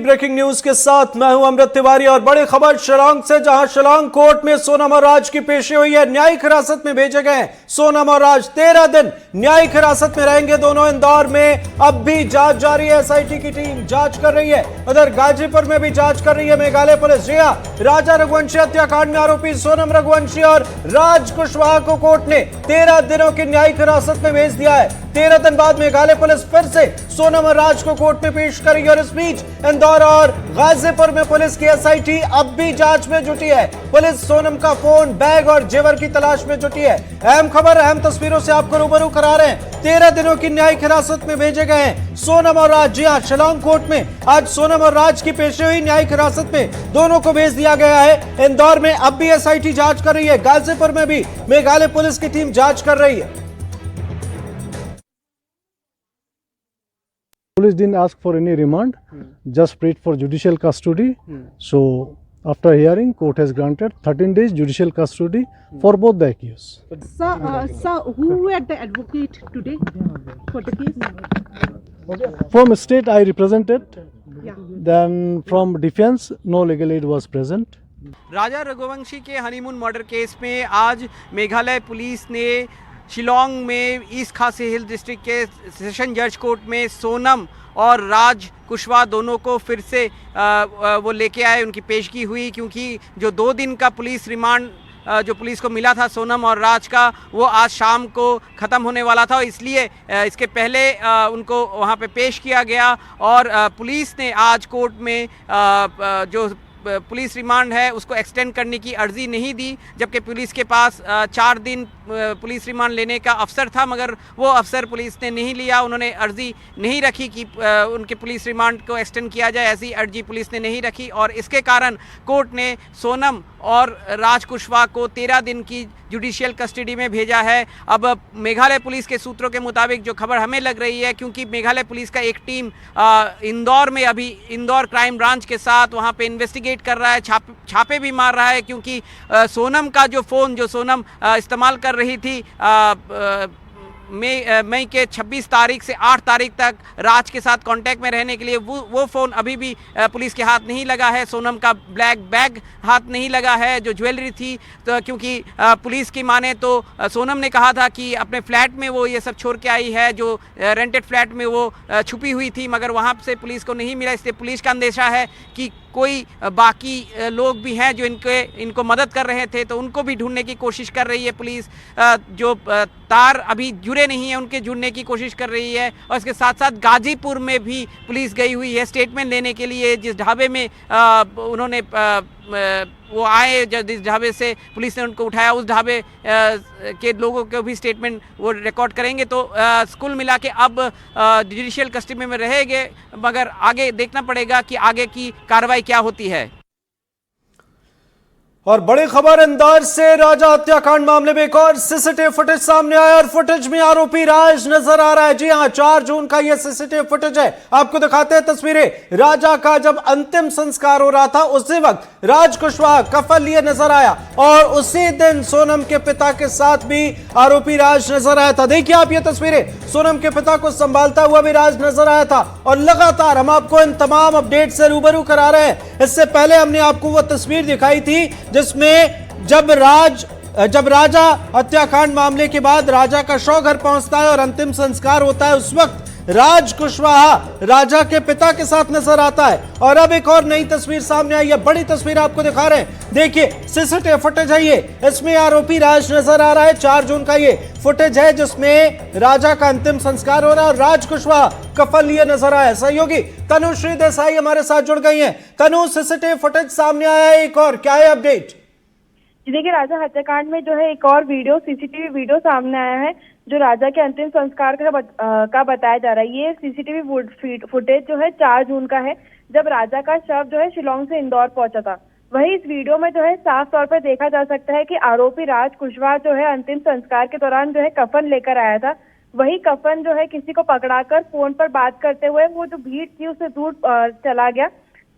Breaking news के साथ मैं हूं अमृत तिवारी और बड़ी खबर शिलांग से, जहां शिलांग कोर्ट में सोनम और राज की पेशी हुई है। न्यायिक हिरासत में भेजे गए सोनम और राज 13 दिन न्यायिक हिरासत में रहेंगे दोनों। इंदौर में अब भी जांच जारी है, एसआईटी की टीम जांच कर रही है। उधर गाजीपुर में भी जांच कर रही है मेघालय पुलिस। जी हां, राजा रघुवंशी हत्याकांड में आरोपी सोनम रघुवंशी और राज कुशवाहा को कोर्ट ने 13 दिनों की न्यायिक हिरासत में भेज दिया है। 13 दिन बाद मेघालय पुलिस फिर से सोनम और राज को कोर्ट में पेश करेगी और इस बीच इंदौर और गाजीपुर में पुलिस की एसआईटी अब भी जांच में जुटी है। पुलिस सोनम का फोन, बैग और जेवर की तलाश में जुटी है। अहम खबर, अहम तस्वीरों से आपको रूबरू करा रहे हैं। 13 दिनों की न्यायिक हिरासत में भेजे गए हैं सोनम और राज। जी हां, शिलांग कोर्ट में आज सोनम और राज की पेशी हुई। न्यायिक हिरासत में दोनों को भेज दिया गया है। इंदौर में अब भी एसआईटी जांच कर रही है। गाजीपुर में भी मेघालय पुलिस की टीम जांच कर रही है। Police didn't ask for any remand, just prayed for judicial custody. So, after hearing, court has granted 13 days judicial custody for both the accused. Sir, who were the advocate today for the case? From state, I represented. Yeah. Then from defense, no legal aid was present. राजा रघुवंशी के honeymoon murder case में आज Meghalaya police ने शिलांग में east खासी हिल district के session जज court में सोनम और राज कुशवाहा दोनों को फिर से वो लेके आए। उनकी पेशगी हुई क्योंकि जो 2 दिन का पुलिस रिमांड जो पुलिस को मिला था सोनम और राज का, वो आज शाम को ख़त्म होने वाला था। इसलिए इसके पहले उनको वहाँ पे पेश किया गया और पुलिस ने आज कोर्ट में जो पुलिस रिमांड है उसको एक्सटेंड करने की अर्जी नहीं दी, जबकि पुलिस के पास 4 दिन पुलिस रिमांड लेने का अवसर था, मगर वो अवसर पुलिस ने नहीं लिया। उन्होंने अर्जी नहीं रखी कि उनके पुलिस रिमांड को एक्सटेंड किया जाए, ऐसी अर्जी पुलिस ने नहीं रखी और इसके कारण कोर्ट ने सोनम और राज कुशवाहा को 13 दिन की जुडिशियल कस्टडी में भेजा है। अब मेघालय पुलिस के सूत्रों के मुताबिक जो खबर हमें लग रही है, क्योंकि मेघालय पुलिस का एक टीम इंदौर में अभी इंदौर क्राइम ब्रांच के साथ वहाँ पे इन्वेस्टिगेट कर रहा है, छापे भी मार रहा है, क्योंकि सोनम का जो फ़ोन जो सोनम इस्तेमाल कर रही थी मई के 26 तारीख से 8 तारीख तक राज के साथ कांटेक्ट में रहने के लिए वो फ़ोन अभी भी पुलिस के हाथ नहीं लगा है। सोनम का ब्लैक बैग हाथ नहीं लगा है, जो ज्वेलरी थी, तो क्योंकि पुलिस की माने तो सोनम ने कहा था कि अपने फ्लैट में वो ये सब छोड़ के आई है, जो रेंटेड फ्लैट में वो छुपी हुई थी, मगर वहाँ से पुलिस को नहीं मिला। इसलिए पुलिस का अंदेशा है कि कोई बाकी लोग भी हैं जो इनको मदद कर रहे थे, तो उनको भी ढूंढने की कोशिश कर रही है पुलिस। जो तार अभी जुड़े नहीं हैं उनके जुड़ने की कोशिश कर रही है। और इसके साथ साथ गाजीपुर में भी पुलिस गई हुई है स्टेटमेंट लेने के लिए। जिस ढाबे में उन्होंने वो आए, जिस ढाबे से पुलिस ने उनको उठाया, उस ढाबे के लोगों को भी स्टेटमेंट वो रिकॉर्ड करेंगे। तो कुल मिला के अब जुडिशियल कस्टडी में रहेंगे, मगर आगे देखना पड़ेगा कि आगे की कार्रवाई क्या होती है। और बड़ी खबर इंदौर से, राजा हत्याकांड मामले में एक और सीसीटीवी फुटेज सामने आया और फुटेज में आरोपी राज नजर आ रहा है। जी हां, 4 जून का यह सीसीटीवी फुटेज है। आपको दिखाते हैं तस्वीरें। राजा का जब अंतिम संस्कार हो रहा था, उसी वक्त राज कुशवाहा कफन लिए नजर आया और उसी दिन सोनम के पिता के साथ भी आरोपी राज नजर आया था। देखिए आप ये तस्वीरें, सोनम के पिता को संभालता हुआ भी राज नजर आया था और लगातार हम आपको इन तमाम अपडेट से रूबरू करा रहे हैं। इससे पहले हमने आपको वो तस्वीर दिखाई थी जिसमें जब राजा हत्याकांड मामले के बाद राजा का शव घर पहुंचता है और अंतिम संस्कार होता है, उस वक्त राज कुशवाहा राजा के पिता के साथ नजर आता है। और अब एक और नई तस्वीर सामने आई है, बड़ी तस्वीर आपको दिखा रहे हैं। देखिए सीसीटीवी फुटेज है ये, इसमें आरोपी राज नजर आ रहा है। 4 जून का ये फुटेज है जिसमें राजा का अंतिम संस्कार हो रहा है और राज कुशवाहा कफन लिए नजर आया। सहयोगी तनुश्री देसाई हमारे साथ जुड़ गई है। तनु, सीसीटीवी फुटेज सामने आया है एक और, क्या है अपडेट? देखिए, राजा हत्याकांड में जो है एक और सीसीटीवी वीडियो सामने आया है जो राजा के अंतिम संस्कार का बताया जा रहा है। ये सीसीटीवी फुटेज जो है 4 जून का है, जब राजा का शव जो है शिलांग से इंदौर पहुंचा था। वही इस वीडियो में जो है साफ तौर पर देखा जा सकता है कि आरोपी राज कुशवाहा जो है अंतिम संस्कार के दौरान जो है कफन लेकर आया था। वही कफन जो है किसी को पकड़ाकर फोन पर बात करते हुए वो जो भीड़ थी उससे दूर चला गया।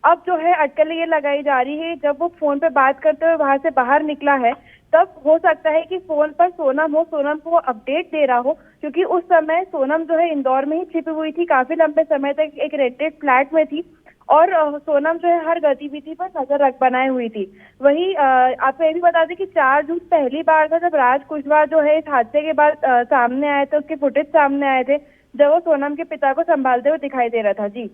अब जो है अटकलें ये लगाई जा रही है, जब वो फोन पे बात करते हुए वहां से बाहर निकला है तब हो सकता है कि फोन पर सोनम को अपडेट दे रहा हो, क्योंकि उस समय सोनम जो है इंदौर में ही छिपी हुई थी, काफी लंबे समय तक एक रेंटेड फ्लैट में थी और सोनम जो है हर गतिविधि पर नजर रख बनाए हुई थी। वही आपको ये भी बता दें कि 4 जून पहली बार था जब राज कुशवाहा जो है इस हादसे के बाद सामने आए थे, उसके फुटेज सामने आए थे जब वो सोनम के पिता को संभालते हुए दिखाई दे रहा था। जी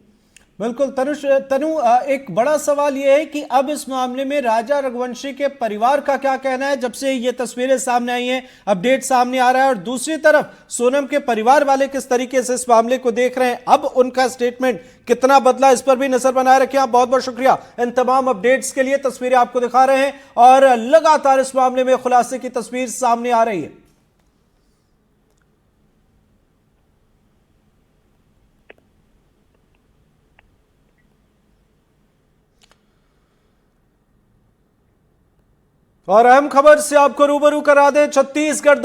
बिल्कुल तनु, एक बड़ा सवाल यह है कि अब इस मामले में राजा रघुवंशी के परिवार का क्या कहना है जब से ये तस्वीरें सामने आई हैं, अपडेट सामने आ रहा है, और दूसरी तरफ सोनम के परिवार वाले किस तरीके से इस मामले को देख रहे हैं, अब उनका स्टेटमेंट कितना बदला, इस पर भी नजर बनाए रखें। आप बहुत बहुत शुक्रिया इन तमाम अपडेट्स के लिए। तस्वीरें आपको दिखा रहे हैं और लगातार इस मामले में खुलासे की तस्वीर सामने आ रही है। और अहम खबर से आपको रूबरू करा दे, छत्तीसगढ़